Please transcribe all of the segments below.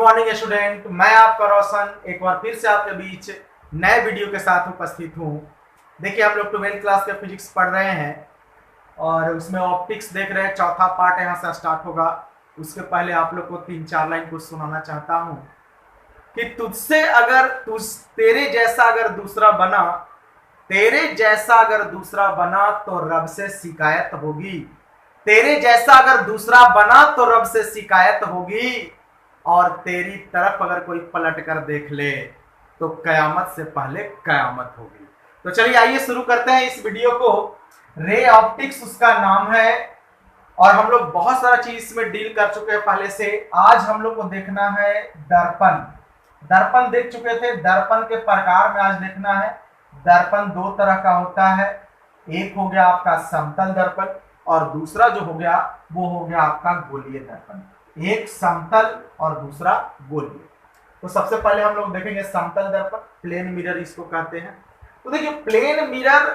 Morning student, मैं आपका रोशन एक बार फिर से आपके बीच नए वीडियो के साथ उपस्थित हूँ। देखिए, हम लोग 12th क्लास के फिजिक्स पढ़ रहे हैं और उसमें ऑप्टिक्स देख रहे हैं। चौथा पार्ट यहाँ से स्टार्ट होगा। उसके पहले आप लोग को 3-4 लाइन कुछ सुनाना चाहता हूँ कि तुझसे अगर तेरे जैसा अगर दूसरा बना तो रब से शिकायत होगी। तेरे जैसा अगर दूसरा बना तो रब से शिकायत होगी, और तेरी तरफ अगर कोई पलट कर देख ले तो कयामत से पहले कयामत होगी। तो चलिए आइए शुरू करते हैं इस वीडियो को। रे ऑप्टिक्स उसका नाम है और हम लोग बहुत सारा चीज इसमें डील कर चुके हैं पहले से। आज हम लोग को देखना है दर्पण। दर्पण देख चुके थे, दर्पण के प्रकार में आज देखना है। दर्पण दो तरह का होता है, एक हो गया आपका समतल दर्पण और दूसरा जो हो गया वो हो गया आपका गोलीय दर्पण। एक समतल और दूसरा गोलीय। तो सबसे पहले हम लोग देखेंगे समतल दर्पण, प्लेन मिरर इसको कहते हैं। तो देखिए, प्लेन मिरर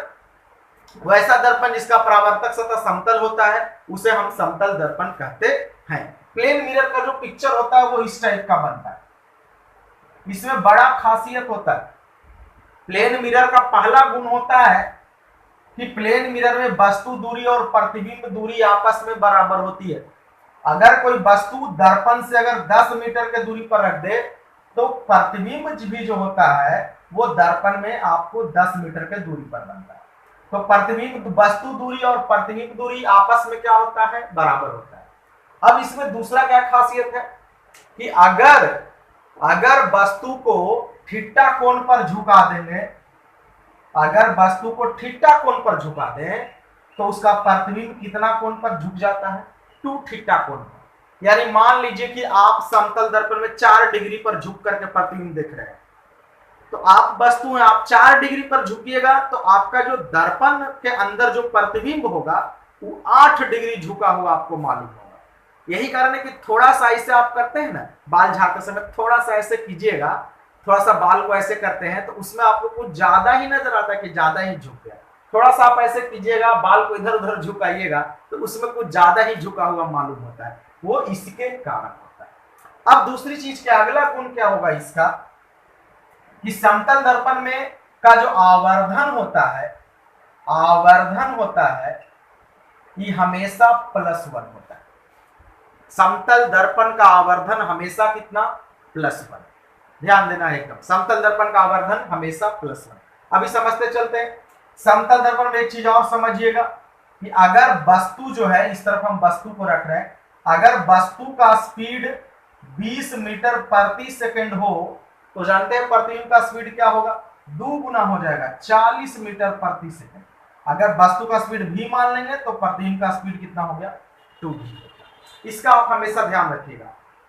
वैसा दर्पण जिसका परावर्तक सतह समतल होता है उसे हम समतल दर्पण कहते हैं। प्लेन मिरर का जो पिक्चर होता है वो इस टाइप का बनता है। इसमें बड़ा खासियत होता है। प्लेन मिरर का पहला गुण होता है कि प्लेन मिरर में वस्तु दूरी और प्रतिबिंब दूरी आपस में बराबर होती है। अगर कोई वस्तु दर्पण से अगर 10 मीटर के दूरी पर रख दे तो प्रतिबिंब भी जो होता है वो दर्पण में आपको 10 मीटर के दूरी पर बनता है। तो प्रतिबिंब वस्तु दूरी और प्रतिबिंब दूरी आपस में क्या होता है, बराबर होता है। अब इसमें दूसरा क्या खासियत है कि अगर वस्तु को थीटा कोण पर झुका देंगे, अगर वस्तु को थीटा कोण पर झुका दें तो उसका प्रतिबिंब कितना कोण पर झुक जाता है, 2 थीटा कोण पर। यानी मान लीजिए कि आप समतल दर्पण में 4 डिग्री पर झुक करके प्रतिबिंब देख रहे हैं, तो आप वस्तु में आप 4 डिग्री पर झुकिएगा तो आपका जो दर्पण के अंदर जो प्रतिबिंब होगा वो 8 डिग्री झुका हुआ आपको मालूम होगा। यही कारण है कि थोड़ा सा ऐसे आप करते हैं ना, बाल झाड़ते समय थोड़ा सा ऐसे कीजिएगा, थोड़ा सा बाल को ऐसे करते हैं तो उसमें आपको कुछ ज्यादा ही नजर आता है कि ज्यादा ही झुक गया। थोड़ा सा आप ऐसे कीजिएगा, बाल को इधर उधर झुकाइएगा तो उसमें कुछ ज्यादा ही झुका हुआ मालूम होता है। वो इसके कारण होता है। अब दूसरी चीज क्या, अगला गुण क्या होगा इसका कि समतल दर्पण में का जो आवर्धन होता है ये हमेशा +1 होता है। समतल दर्पण का आवर्धन हमेशा कितना, +1। ध्यान देना है एकदम, समतल दर्पण का आवर्धन हमेशा +1। अभी समझते चलते हैं। समतल दर्पण में एक चीज और समझिएगा कि अगर वस्तु जो है, इस तरफ हम वस्तु को रख रहे हैं, अगर वस्तु का स्पीड 20 मीटर प्रति सेकंड हो तो जानते हैं प्रतिबिंब का स्पीड क्या होगा, 2 गुना हो जाएगा, 40 मीटर प्रति सेकंड। अगर वस्तु का स्पीड v मान लेंगे तो प्रतिबिंब का स्पीड कितना हो गया, 2v। इसका आप हमेशा ध्यान रखिएगा।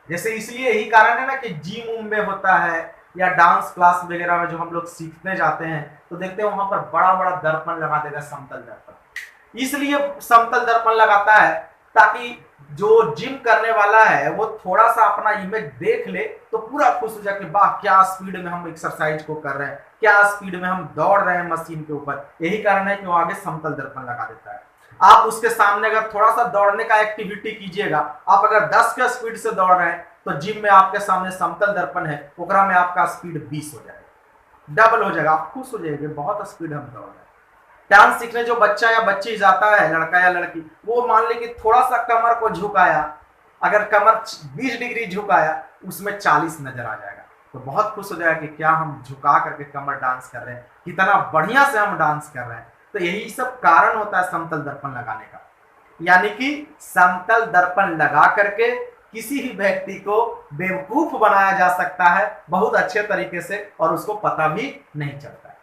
जैसे इसलिए यही कारण है ना कि जिम में होता है या डांस क्लास वगैरह में जो हम लोग सीखने जाते हैं तो देखते हैं वहां पर बड़ा बड़ा दर्पण लगा देगा, समतल दर्पण। इसलिए समतल दर्पण लगाता है ताकि जो जिम करने वाला है वो थोड़ा सा अपना इमेज देख ले तो पूरा खुश हो जाए कि वाह, क्या स्पीड में हम एक्सरसाइज को कर रहे हैं, क्या स्पीड में हम दौड़ रहे हैं मशीन के ऊपर। यही कारण है कि वो आगे समतल दर्पण लगा देता है। आप उसके सामने अगर थोड़ा सा दौड़ने का एक्टिविटी कीजिएगा, आप अगर 10 के स्पीड से दौड़ रहे हैं तो जिम में आपके सामने समतल दर्पण है, ओकरा में आपका स्पीड 20 हो जाएगा, डबल हो जाएगा। आप खुश हो जाएंगे, बहुत स्पीड हम दौड़ रहे हैं। डांस सीखने जो बच्चा या बच्ची जाता है, लड़का या लड़की, वो मान ले कि थोड़ा सा कमर को झुकाया, अगर कमर 20 डिग्री झुकाया उसमें 40 नजर आ जाएगा तो बहुत खुश हो जाएगा कि क्या हम झुका करके कमर डांस कर रहे हैं, कितना बढ़िया से हम डांस कर रहे हैं। तो यही सब कारण होता है समतल दर्पण लगाने का। यानी कि समतल दर्पण लगा करके किसी भी व्यक्ति को बेवकूफ बनाया जा सकता है बहुत अच्छे तरीके से और उसको पता भी नहीं चलता है।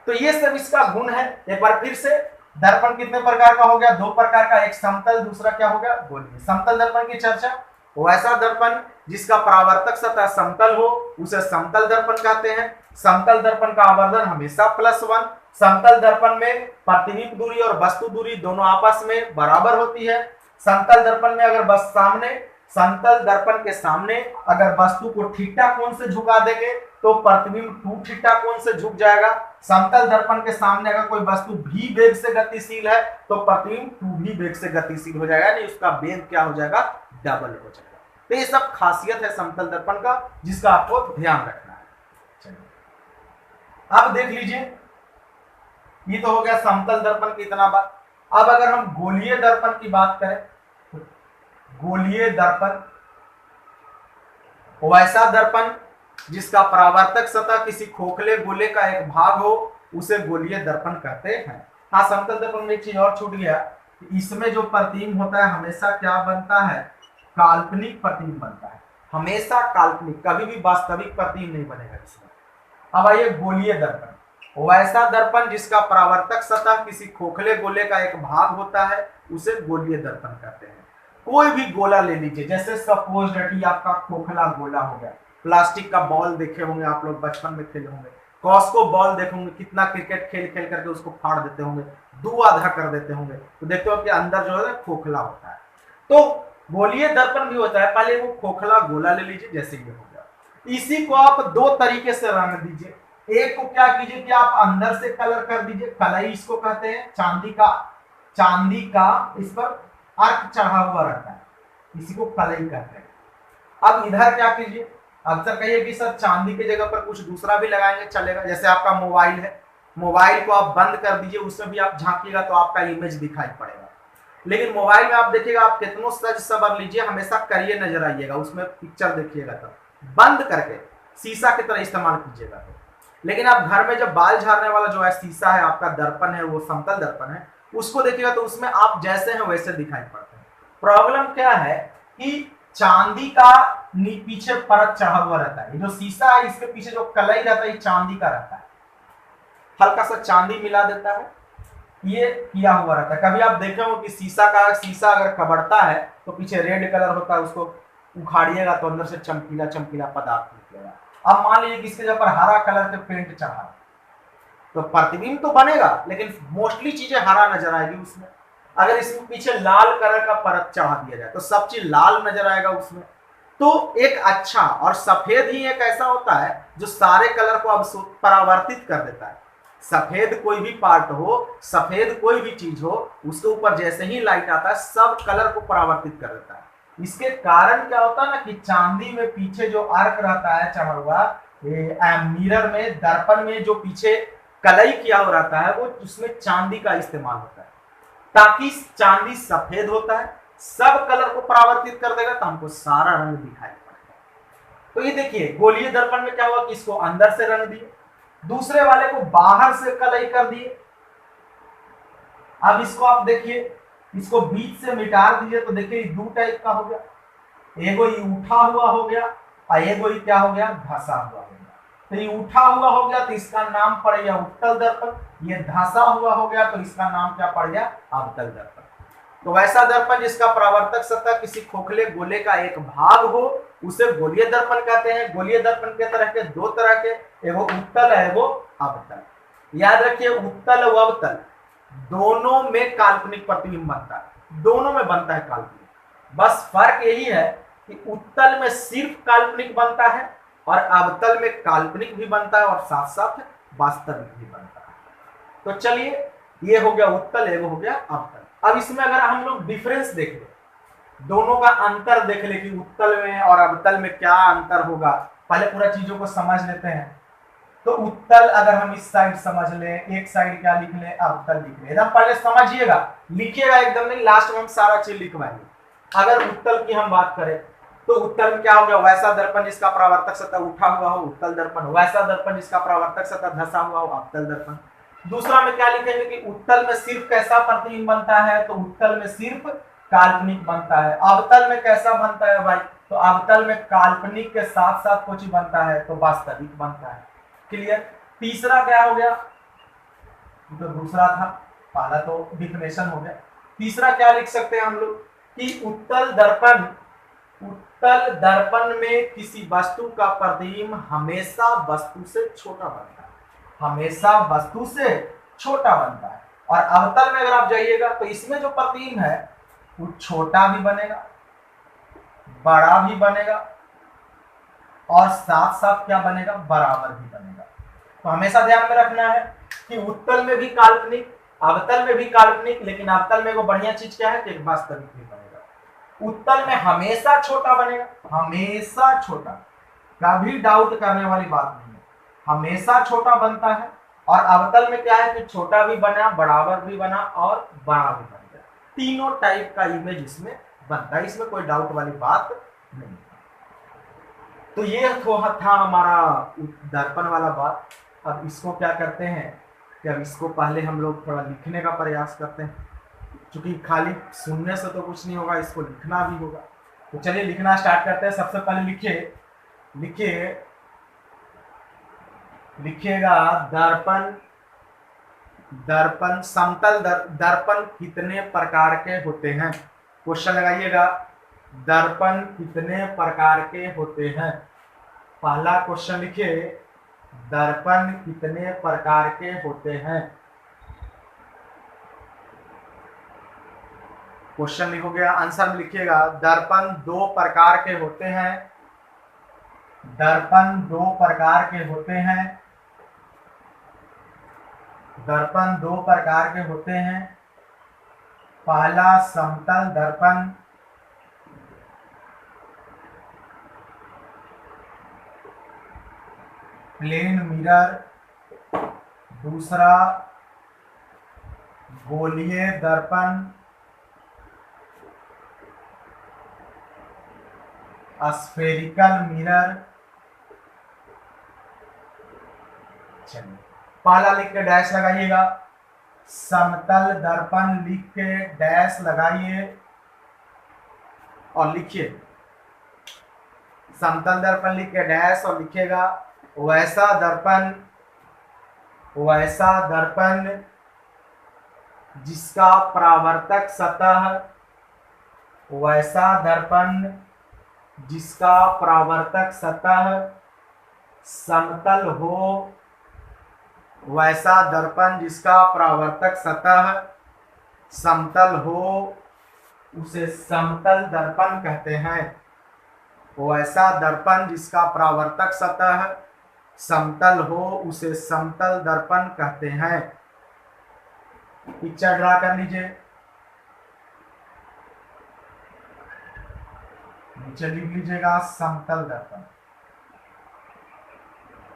तो ये सब इसका गुण है। एक बार फिर से, दर्पण कितने प्रकार का हो गया, 2 प्रकार का, एक समतल, दूसरा क्या हो गया, गोलीय। समतल दर्पण की चर्चा, वैसा दर्पण जिसका परावर्तक सतह समतल हो उसे समतल दर्पण कहते हैं। समतल दर्पण का आवर्धन हमेशा +1। समतल दर्पण में प्रतिबिंब दूरी और वस्तु दूरी दोनों आपस में बराबर होती है। समतल दर्पण में अगर बस समतल दर्पण के सामने अगर वस्तु को थीटा कोण से झुका देंगे तो प्रतिबिंब 2 थीटा कोण से झुक जाएगा। समतल दर्पण के सामने अगर कोई वस्तु v वेग से गतिशील है तो प्रतिबिंब 2v वेग से गतिशील हो जाएगा, यानी उसका वेग क्या हो जाएगा, डबल हो जाएगा। तो ये सब खासियत है समतल दर्पण का, जिसका आपको ध्यान रखना है। चलिए अब देख लीजिए, ये तो हो गया समतल दर्पण की इतना बात। अब अगर हम गोलीय दर्पण की बात करें, तो गोलीय दर्पण वैसा दर्पण जिसका परावर्तक सतह किसी खोखले गोले का एक भाग हो, उसे गोलीय दर्पण कहते हैं। हाँ, समतल दर्पण में एक चीज और छूट गया, इसमें जो प्रतिबिंब होता है हमेशा क्या बनता है, काल्पनिक प्रतिबिंब बनता है, हमेशा काल्पनिक, कभी भी वास्तविक प्रतिबिंब नहीं बनेगा इसमें। अब आइए गोलीय दर्पण, वैसा दर्पण जिसका परावर्तक सतह किसी खोखले गोले का एक भाग होता है, उसे गोलीय दर्पण कहते हैं। कोई भी गोला ले लीजिए, जैसे सपोज दैट आपका खोखला गोला हो गया, प्लास्टिक का बॉल देखे होंगे आप लोग, बचपन में खेले होंगे, कॉस्को बॉल देखे होंगे, कितना क्रिकेट खेल खेल करके उसको फाड़ देते होंगे, दो आधा कर देते होंगे, तो देखते हो कि अंदर जो है खोखला होता है। तो गोलीय दर्पण भी होता है, पहले वो खोखला गोला ले लीजिए, जैसे ये हो गया। इसी को आप दो तरीके से रंग दीजिए। एक को क्या कीजिए कि आप अंदर से कलर कर दीजिए, कलई इसको कहते हैं, चांदी का इस पर अर्क चढ़ा हुआ रहता है, इसी को कलई कहते हैं। अब इधर क्या कीजिए, अक्सर कहिए कि सर चांदी की जगह पर कुछ दूसरा भी लगाएंगे चलेगा, जैसे आपका मोबाइल है, मोबाइल को आप बंद कर दीजिए, उसमें भी आप झांकिएगा तो आपका इमेज दिखाई पड़ेगा। लेकिन मोबाइल में आप देखिएगा, आप कितनों सज सवर लीजिए, हमेशा करिए नजर आइएगा, उसमें पिक्चर देखिएगा, तब बंद करके शीशा की तरह इस्तेमाल कीजिएगा। तो लेकिन आप घर में जब बाल झाड़ने वाला जो है शीशा है, आपका दर्पण है, वो समतल दर्पण है, उसको देखिएगा तो उसमें आप जैसे हैं वैसे दिखाई पड़ते हैं। प्रॉब्लम क्या है कि चांदी का पीछे परत चढ़ा हुआ रहता है, ये जो शीशा है इसके पीछे जो कलई रहता है ये चांदी का रहता है, हल्का सा चांदी मिला देता है, ये किया हुआ रहता है। कभी आप देखे हो कि शीशा अगर कबड़ता है तो पीछे रेड कलर होता है, उसको उखाड़िएगा तो अंदर से चमकीला चमकीला पदार्थ निकलेगा। अब मान लीजिए कि इसके जगह पर हरा कलर के पेंट चढ़ा, तो प्रतिबिंब तो बनेगा लेकिन मोस्टली चीजें हरा नजर आएगी उसमें। अगर इसमें पीछे लाल कलर का परत चढ़ा दिया जाए तो सब चीज लाल नजर आएगा उसमें। तो एक अच्छा, और सफेद ही एक ऐसा होता है जो सारे कलर को अब परावर्तित कर देता है। सफेद कोई भी पार्ट हो, सफेद कोई भी चीज हो, उसके ऊपर जैसे ही लाइट आता है सब कलर को परावर्तित कर देता है। इसके कारण क्या होता है ना कि चांदी में पीछे जो अर्क रहता है चढ़ा हुआ, मिरर में, दर्पण में जो पीछे कलई किया हुआ रहता है, वो उसमें चांदी का इस्तेमाल होता है, ताकि चांदी सफेद होता है, सब कलर को परावर्तित कर देगा तो हमको सारा रंग दिखाई पड़ेगा। तो ये देखिए गोलीय दर्पण में क्या हुआ कि इसको अंदर से रंग दिए, दूसरे वाले को बाहर से कलई कर दिए। अब इसको आप देखिए, इसको बीच से मिटा दीजिए तो देखिए दो टाइप का हो गया, एगो ये उठा हुआ हो गया और एगो ये क्या हो गया, धंसा हुआ हो गया। तो ये उठा हुआ हो गया तो इसका नाम पड़ गया उत्तल दर्पण, ये धंसा हुआ हो गया तो इसका नाम क्या पड़ गया, अवतल दर्पण। तो वैसा दर्पण जिसका परावर्तक सतह किसी खोखले गोले का एक भाग हो, उसे गोलीय दर्पण कहते हैं। गोलीय दर्पण के तरह के दो तरह के, एगो उत्तल है एगो अवतल। याद रखिए उत्तल और अवतल दोनों में काल्पनिक प्रतिबिंब बनता है, दोनों में बनता है काल्पनिक। बस फर्क यही है कि उत्तल में सिर्फ काल्पनिक बनता है और अवतल में काल्पनिक भी बनता है और साथ साथ वास्तविक भी बनता है। तो चलिए ये हो गया उत्तल, एगो हो गया अवतल। अब इसमें अगर हम लोग डिफरेंस देख ले, दोनों का अंतर देख ले कि उत्तल में और अवतल में क्या अंतर होगा, पहले पूरा चीजों को समझ लेते हैं। तो उत्तल अगर हम इस साइड समझ ले, एक साइड क्या लिख ले, अवतल लिख ले, एकदम पहले समझिएगा, लिखिएगा एकदम नहीं, लास्ट में हम सारा चीज लिखवाएंगे। अगर उत्तल की हम बात करें तो उत्तल में क्या हो गया, वैसा दर्पण जिसका परावर्तक सतह उठा हुआ हो, उत्तल दर्पण। वैसा दर्पण जिसका परावर्तक सतह धंसा हुआ हो, अवतल दर्पण। दूसरा में क्या लिखेंगे कि उत्तल में सिर्फ कैसा प्रतिबिंब बनता है, तो उत्तल में सिर्फ काल्पनिक बनता है। अवतल में कैसा बनता है भाई, तो अवतल में काल्पनिक के साथ साथ कुछ बनता है तो वास्तविक बनता है। क्लियर। तीसरा क्या हो गया, तो दूसरा था, पहला तो डिफिनेशन हो गया। तीसरा क्या लिख सकते हैं हम लोग कि उत्तल दर्पण में किसी वस्तु का प्रतिबिंब हमेशा वस्तु से छोटा बनता है, हमेशा वस्तु से छोटा बनता है। और अवतल में अगर आप जाइएगा तो इसमें जो प्रतिबिंब है वो छोटा भी बनेगा, बड़ा भी बनेगा और साथ साथ क्या बनेगा, बराबर भी बनेगा। तो हमेशा ध्यान में रखना है कि उत्तल में भी काल्पनिक, अवतल में भी काल्पनिक, लेकिन अवतल में वो बढ़िया चीज क्या है कि वास्तविक भी बनेगा। उत्तल में हमेशा छोटा बनेगा, हमेशा छोटा, कभी डाउट करने वाली बात नहीं है, हमेशा छोटा बनता है। और अवतल में क्या है कि छोटा भी बना, बराबर भी बना और बड़ा भी बन गया, तीनों टाइप का इमेज इसमें बनता है, इसमें कोई डाउट वाली बात नहीं। तो ये था हमारा दर्पण वाला बात। अब इसको क्या करते हैं कि अब इसको पहले हम लोग थोड़ा लिखने का प्रयास करते हैं, क्योंकि खाली सुनने से तो कुछ नहीं होगा, इसको लिखना भी होगा। तो चलिए लिखना स्टार्ट करते हैं। सबसे पहले लिखिएगा दर्पण, दर्पण समतल दर्पण कितने प्रकार के होते हैं। क्वेश्चन लगाइएगा, दर्पण कितने प्रकार के होते हैं। पहला क्वेश्चन लिखिए, दर्पण कितने प्रकार के होते हैं। क्वेश्चन लिखोगे, आंसर में लिखिएगा दर्पण 2 प्रकार के होते हैं, दर्पण 2 प्रकार के होते हैं, दर्पण 2 प्रकार के होते हैं। पहला समतल दर्पण, प्लेन मिरर, दूसरा गोलीय दर्पण, स्फेरिकल मिरर। चलिए पहला लिख के डैश लगाइएगा, समतल दर्पण लिख के डैश लगाइए और लिखिए, समतल दर्पण लिख के डैश और लिखिएगा वैसा दर्पण जिसका परावर्तक सतह, वैसा दर्पण जिसका परावर्तक सतह समतल हो, वैसा दर्पण जिसका परावर्तक सतह समतल हो उसे समतल दर्पण कहते हैं। वैसा दर्पण जिसका परावर्तक सतह समतल हो उसे समतल दर्पण कहते हैं। पिक्चर ड्रा कर लीजिए, नीचे लिख लीजिएगा समतल दर्पण।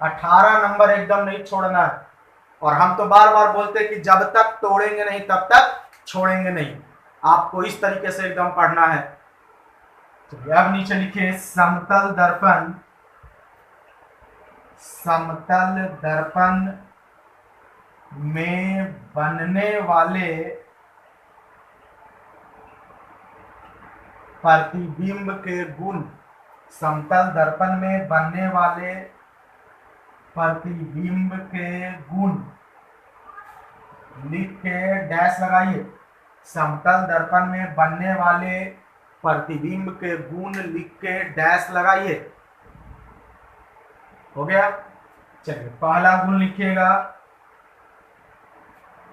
18 नंबर एकदम नहीं छोड़ना है, और हम तो बार बार बोलते हैं कि जब तक तोड़ेंगे नहीं तब तक छोड़ेंगे नहीं, आपको इस तरीके से एकदम पढ़ना है। चलिए अब नीचे लिखिए समतल दर्पण, समतल दर्पण में बनने वाले प्रतिबिंब के गुण, समतल दर्पण में बनने वाले प्रतिबिंब के गुण लिख के डैश लगाइए। समतल दर्पण में बनने वाले प्रतिबिंब के गुण लिख के डैश लगाइए। हो गया। चलिए पहला गुण लिखिएगा,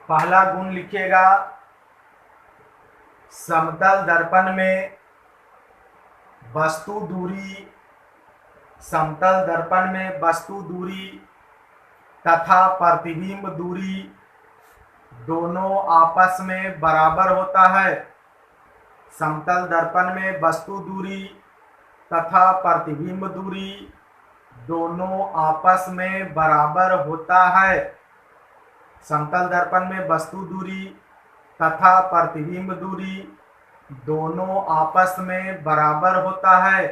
पहला गुण लिखिएगा समतल दर्पण में वस्तु दूरी, समतल दर्पण में वस्तु दूरी तथा प्रतिबिंब दूरी दोनों आपस में बराबर होता है। समतल दर्पण में वस्तु दूरी तथा प्रतिबिंब दूरी दोनों आपस में बराबर होता है। समतल दर्पण में वस्तु दूरी तथा प्रतिबिंब दूरी दोनों आपस में बराबर होता है।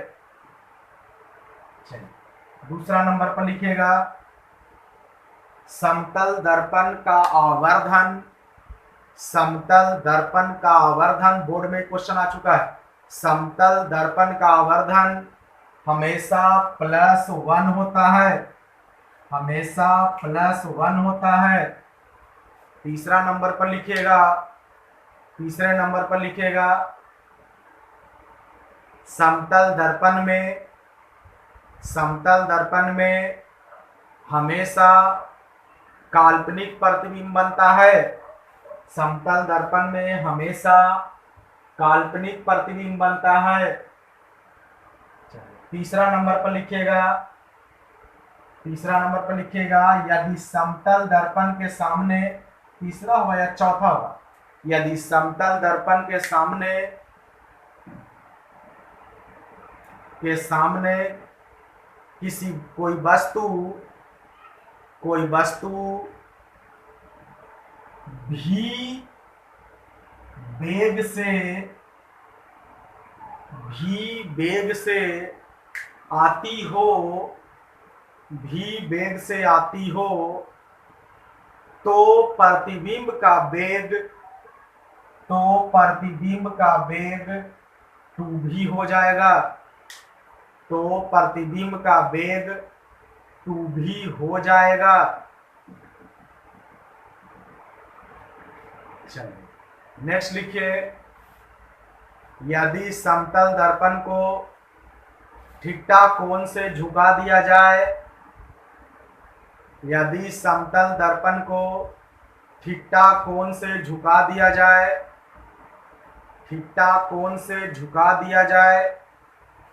चलिए दूसरा नंबर पर लिखिएगा समतल दर्पण का आवर्धन, समतल दर्पण का आवर्धन। बोर्ड में क्वेश्चन आ चुका है। समतल दर्पण का आवर्धन हमेशा +1 होता है, हमेशा +1 होता है। तीसरा नंबर पर लिखिएगा, तीसरे नंबर पर लिखिएगा समतल दर्पण में, समतल दर्पण में हमेशा काल्पनिक प्रतिबिंब बनता है। समतल दर्पण में हमेशा काल्पनिक प्रतिबिंब बनता है। तीसरा नंबर पर लिखिएगा, तीसरा नंबर पर लिखिएगा यदि समतल दर्पण के सामने, तीसरा होगा या चौथा होगा, यदि समतल दर्पण के सामने के सामने किसी कोई वस्तु भी वेग से आती हो तो प्रतिबिंब का वेग 2v हो जाएगा। तो प्रतिबिंब का वेग 2v हो जाएगा। चलिए नेक्स्ट लिखिए, यदि समतल दर्पण को थीटा कोण से झुका दिया जाए, यदि समतल दर्पण को थीटा कोण से झुका दिया जाए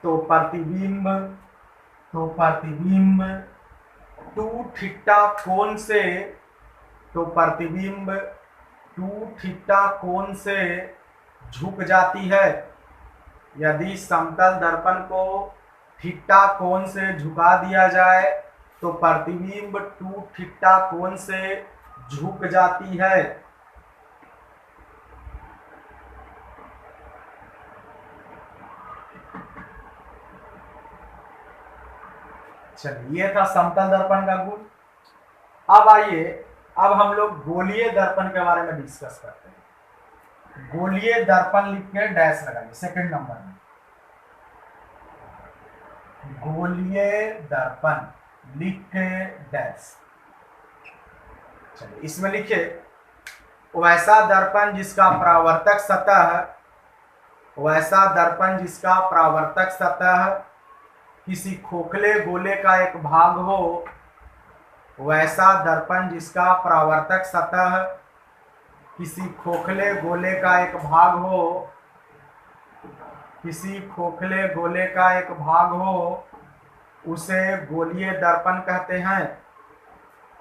तो प्रतिबिंब 2 थीटा कोण से झुक जाती है। यदि समतल दर्पण को थीटा कोण से झुका दिया जाए तो प्रतिबिंब 2 थीटा कोण से झुक जाती है। चलिए ये था समतल दर्पण का गुण। अब आइए, अब हम लोग गोलीय दर्पण के बारे में डिस्कस करते हैं। गोलीय दर्पण लिख के डैश लगाइए सेकंड नंबर में। गोलीय दर्पण लिख के डैश। चलिए इसमें लिखिए, वैसा दर्पण जिसका परावर्तक सतह किसी खोखले गोले का एक भाग हो, वैसा दर्पण जिसका परावर्तक सतह किसी खोखले गोले का एक भाग हो, उसे गोलीय दर्पण कहते हैं।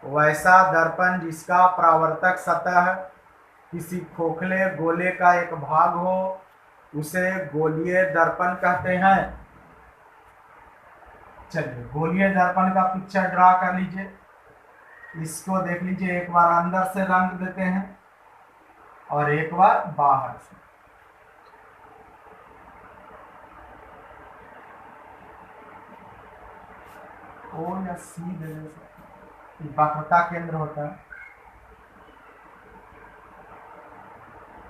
वैसा दर्पण जिसका परावर्तक सतह किसी खोखले गोले का एक भाग हो, उसे गोलीय दर्पण कहते हैं। चलिए गोलीय दर्पण का पिक्चर ड्रा कर लीजिए। इसको देख लीजिए, एक बार अंदर से रंग देते हैं और एक बार बाहर से। ओ या सी देने से वक्रता केंद्र होता है।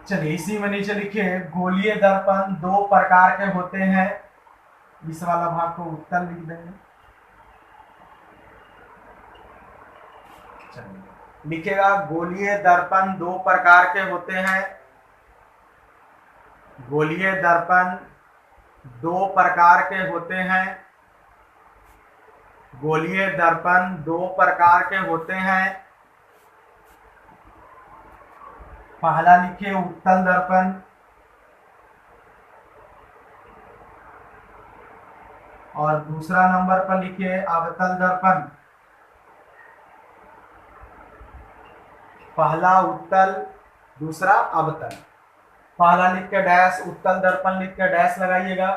चलिए इसी में नीचे लिखिए, गोलीय दर्पण 2 प्रकार के होते हैं। इस वाला भाग को उत्तर लिख देंगे। चलिए लिखेगा, गोलीय दर्पण 2 प्रकार के होते हैं। गोलीय दर्पण 2 प्रकार के होते हैं। गोलीय दर्पण 2 प्रकार के होते हैं। पहला लिखिए उत्तल दर्पण, और दूसरा नंबर पर लिखिए अवतल दर्पण। पहला उत्तल, दूसरा अवतल। पहला लिख के डैश, उत्तल दर्पण लिख के डैश लगाइएगा।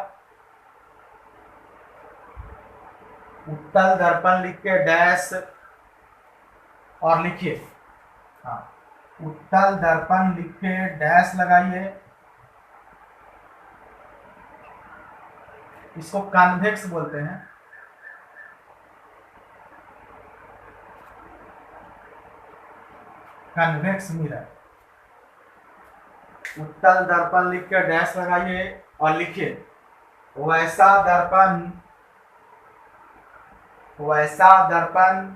उत्तल दर्पण लिख के डैश और लिखिए, हाँ उत्तल दर्पण लिख के डैश लगाइए। इसको कन्वेक्स बोलते हैं। Convex mirror. उत्तल दर्पण लिख के डैश लगाइए और लिखिए, वैसा दर्पण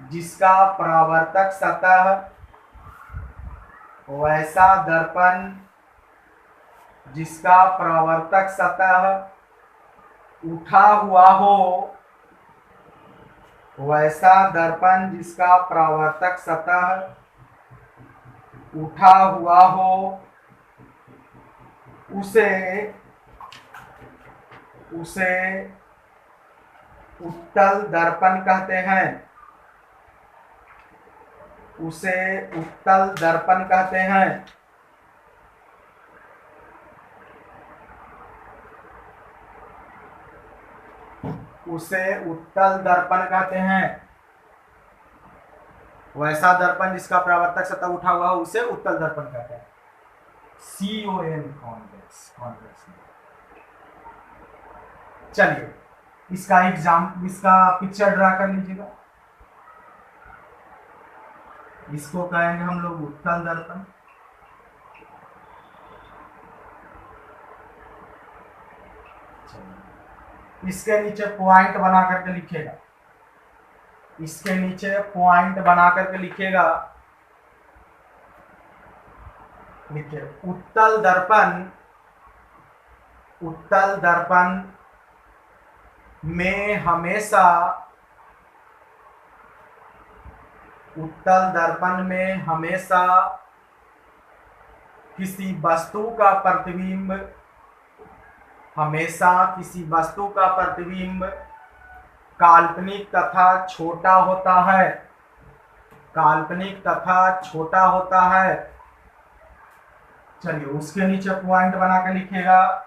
जिसका परावर्तक सतह, वैसा दर्पण जिसका परावर्तक सतह उठा हुआ हो, वैसा दर्पण जिसका परावर्तक सतह उठा हुआ हो, उसे उत्तल दर्पण कहते हैं। उसे उत्तल दर्पण कहते हैं। उसे उत्तल दर्पण कहते हैं। वैसा दर्पण जिसका परावर्तक सतह उठा हुआ हो उसे उत्तल दर्पण कहते हैं। CON convex convex. चलिए इसका पिक्चर ड्रा कर लीजिएगा। इसको कहेंगे हम लोग उत्तल दर्पण। इसके नीचे पॉइंट बना करके लिखेगा। इसके नीचे पॉइंट बना करके लिखेगा। लिखिए उत्तल दर्पण। उत्तल दर्पण में हमेशा उत्तल दर्पण में हमेशा किसी वस्तु का प्रतिबिंब काल्पनिक तथा छोटा होता है। काल्पनिक तथा छोटा होता है। चलिए उसके नीचे पॉइंट बना के लिखिएगा।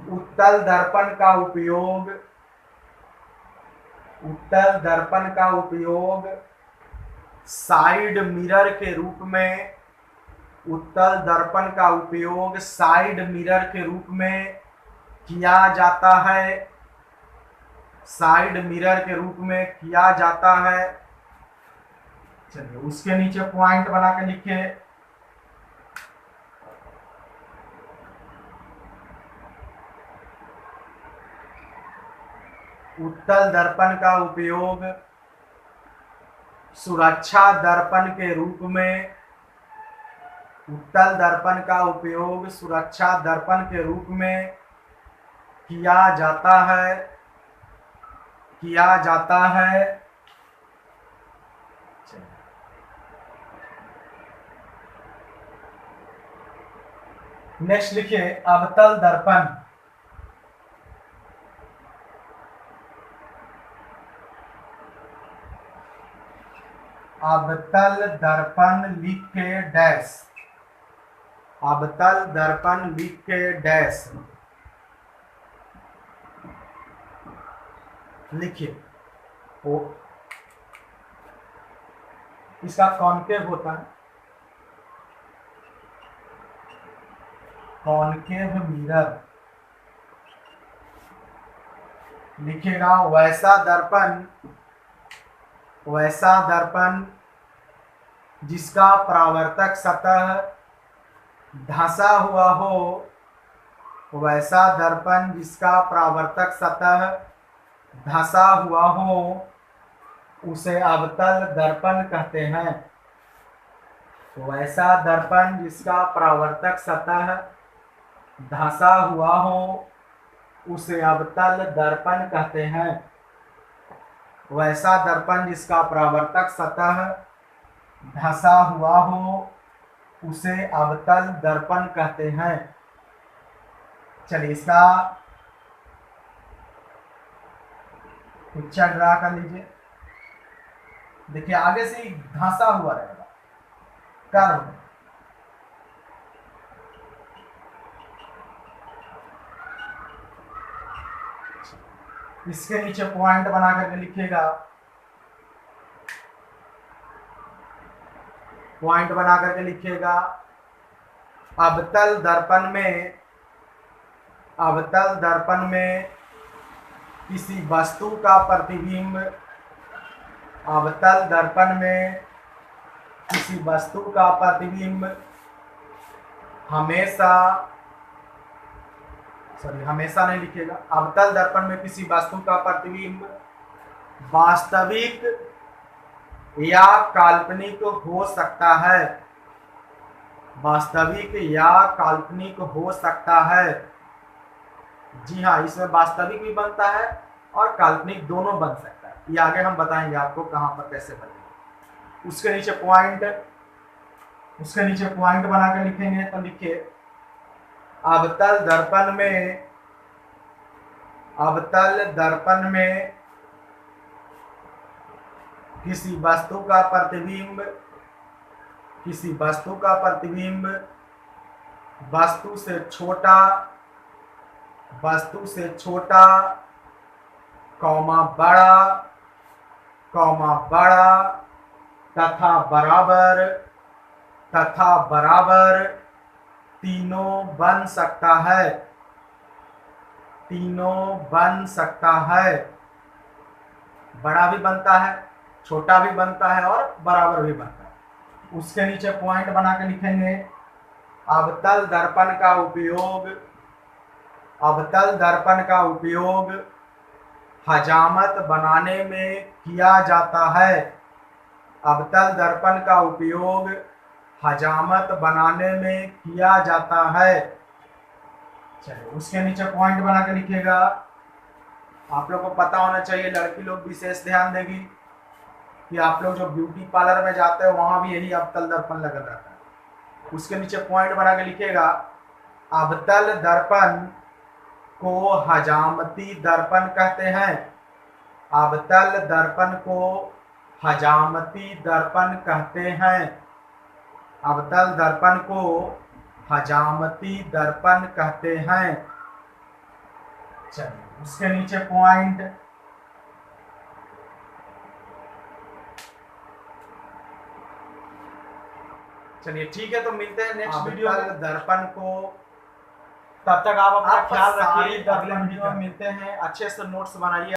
उत्तल दर्पण का उपयोग साइड मिरर के रूप में उत्तल दर्पण का उपयोग साइड मिरर के रूप में किया जाता है। साइड मिरर के रूप में किया जाता है। चलिए उसके नीचे पॉइंट बना के लिखिए। उत्तल दर्पण का उपयोग सुरक्षा दर्पण के रूप में उत्तल दर्पण का उपयोग सुरक्षा दर्पण के रूप में किया जाता है। नेक्स्ट लिखिए अवतल दर्पण। अवतल दर्पण लिख के डैश। अवतल दर्पण लिख के डैश लिखिए। इसका कॉन्केव होता है। कॉन्केव मिरर लिखिएगा। वैसा दर्पण जिसका परावर्तक सतह धंसा हुआ हो। वैसा दर्पण जिसका परावर्तक सतह धंसा हुआ हो उसे अवतल दर्पण कहते हैं। वैसा दर्पण जिसका परावर्तक सतह धंसा हुआ हो उसे अवतल दर्पण कहते हैं। वैसा दर्पण जिसका परावर्तक सतह धंसा हुआ हो उसे अवतल दर्पण कहते हैं। चलिए इसका पिक्चर ड्रा कर लीजिए। देखिए आगे से ही धंसा हुआ रहेगा कर्व। इसके नीचे पॉइंट बना करके लिखिएगा। पॉइंट बना करके लिखिएगा। अवतल दर्पण में किसी वस्तु का प्रतिबिंब अवतल दर्पण में किसी वस्तु का प्रतिबिंब हमेशा नहीं लिखिएगा। अवतल दर्पण में किसी वस्तु का प्रतिबिंब वास्तविक या काल्पनिक हो सकता है। वास्तविक या काल्पनिक हो सकता है। जी हाँ, इसमें वास्तविक भी बनता है और काल्पनिक दोनों बन सकता है। ये आगे हम बताएंगे आपको कहां पर कैसे बनेगा। उसके नीचे पॉइंट बना कर लिखेंगे तो लिखिए अवतल दर्पण में किसी वस्तु का प्रतिबिंब वस्तु से छोटा वस्तु से छोटा कौमा बड़ा कौमा बड़ा तथा बराबर तीनों बन सकता है। तीनों बन सकता है। बड़ा भी बनता है, छोटा भी बनता है और बराबर भी बनता है। उसके नीचे पॉइंट बना के लिखेंगे अवतल दर्पण का उपयोग हजामत बनाने में किया जाता है। अवतल दर्पण का उपयोग हजामत बनाने में किया जाता है। चलिए उसके नीचे पॉइंट बना के लिखिएगा। आप लोग को पता होना चाहिए, लड़की लोग विशेष ध्यान देगी कि आप लोग जो ब्यूटी पार्लर में जाते हो वहां भी यही अवतल दर्पण लगा रहता है। उसके नीचे पॉइंट बना के लिखिएगा अवतल दर्पण को हजामती दर्पण कहते हैं। अवतल दर्पण को हजामती दर्पण कहते हैं। अवतल दर्पण को हजामती दर्पण कहते हैं। चलिए उसके नीचे पॉइंट चलिए ठीक है, तो मिलते हैं नेक्स्ट वीडियो में दर्पण को। तब तक आप अपना ख्याल रखिए, अगले वीडियो में मिलते हैं। अच्छे से नोट्स बनाइए।